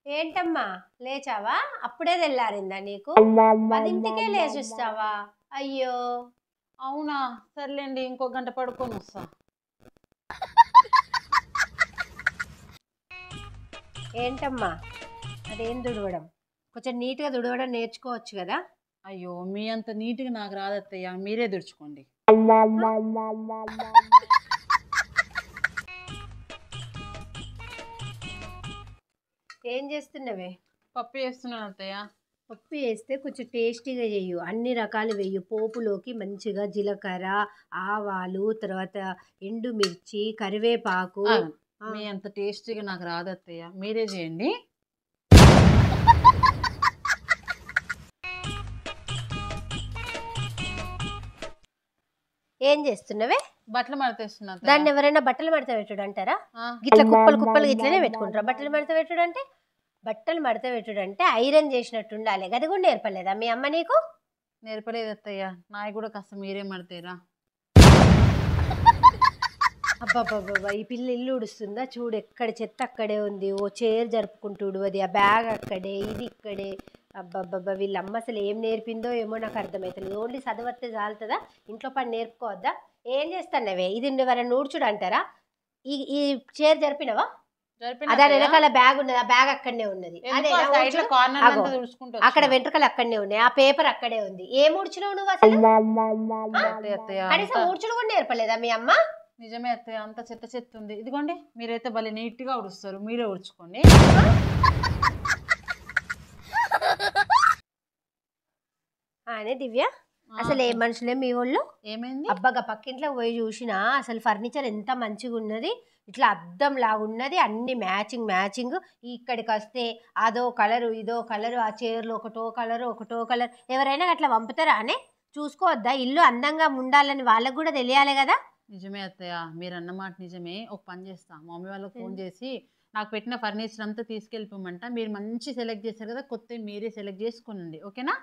ఏంటమ్మా లేచావా? అప్పుడే తెల్లారిందా నీకు? 10కే లేచొస్తావా? అయ్యో! అవునా? సర్లేండి, ఇంకో గంట పడుకొని వస్తా. ఏంటమ్మా అదేం దుడవడం? కొంచెం నీట్‌గా దుడవడం నేర్చుకోవచ్చు కదా! అయ్యో, మీ అంత నీట్గా నాకు రాదత్తయ్య, మీరే దుడుచుకోండి. ఏం చేస్తున్నవే? పప్పు చేస్తున్నాను అత్తయ్య. పప్పు వేస్తే కొంచెం టేస్టీగా చెయ్యు. అన్ని రకాలు వెయ్యు. పోపులోకి మంచిగా జీలకర్ర, ఆవాలు, తర్వాత ఎండుమిర్చి, కరివేపాకు. మీ అంత టేస్టీగా నాకు రాదత్తయ్య, మీరే చేయండి. ఏం చేస్తున్నవే? బట్టలు మడతేస్తున్నా అత్తయ్య. దాన్ని ఎవరైనా బట్టలు మడత పెట్టుడు అంటారా? గిట్ల కుప్పలు కుప్పలు ఇట్లనే పెట్టుకుంటారా బట్టలు మడత పెట్టుడు అంటే? బట్టలు మడత పెట్టుడు అంటే ఐరన్ చేసినట్టు ఉండాలి. గది కూడా నేర్పలేదా మీ అమ్మ నీకు? నేర్పలేదు అత్తయ్య, నాయి కూడా కాస్త మీరే మడతేరా. అబ్బబ్బబ్బబ్బా! ఈ పిల్ల ఇల్లు ఉడుస్తుందా చూడు, ఎక్కడ చెత్త అక్కడే ఉంది. ఓ చైర్ జరుపుకుంటుడు, అది ఆ బ్యాగ్ అక్కడే, ఇది ఇక్కడే. అబ్బబ్బబ్బా! వీళ్ళ అమ్మ అసలు ఏం నేర్పిందో ఏమో నాకు అర్థమవుతలేదు. ఓన్లీ చదవస్తే చాలుతుందా? ఇంట్లో పని నేర్పుకోవద్దా? ఏం చేస్తానవే? ఇది ఎవరైనా నూడ్చుడు అంటారా? ఈ ఈ చైర్ జరిపినవా? అదే వెనకాల బ్యాగ్ ఉన్నది, ఆ బ్యాగ్ అక్కడనే ఉన్నది. అదే అక్కడ వెంట్రుకలు అక్కడనే ఉన్నాయి, ఆ పేపర్ అక్కడే ఉంది. ఏం ఊడ్చినావు నువ్వు అసలు? కనీసం ఊడ్చుడు కూడా నేర్పలేదా మీ అమ్మ? నిజమే అత్తయ్య, అంత చెత్త చెత్త ఉంది. ఇదిగోండి, మీరైతే భలే నీట్ గా ఉడుస్తారు, మీరే ఉడుచుకోండి. అనే దివ్య, అసలు ఏ మనుషులే మీ వాళ్ళు? ఏమైంది? అబ్బగా పక్కింట్లో పోయి చూసినా అసలు ఫర్నిచర్ ఎంత మంచిగా ఉన్నది. ఇట్లా అద్దం లాగా ఉన్నది, అన్ని మ్యాచింగ్ మ్యాచింగ్. ఇక్కడికి వస్తే అదో కలరు ఇదో కలరు, ఆ చైర్లో ఒకటో కలరు ఒకటో కలర్. ఎవరైనా అట్లా పంపుతారా అనే? చూసుకోవద్దా? ఇల్లు అందంగా ఉండాలని వాళ్ళకు కూడా తెలియాలి కదా. నిజమే అత్తయ్య, మీరు అన్నమాట నిజమే. ఒక పని చేస్తా, మమ్మీ వాళ్ళకి ఫోన్ చేసి నాకు పెట్టిన ఫర్నిచర్ అంతా తీసుకెళ్ళిపోమంట. మీరు మంచి సెలెక్ట్ చేశారు కదా, కొత్త మీరే సెలెక్ట్ చేసుకోనండి, ఓకేనా?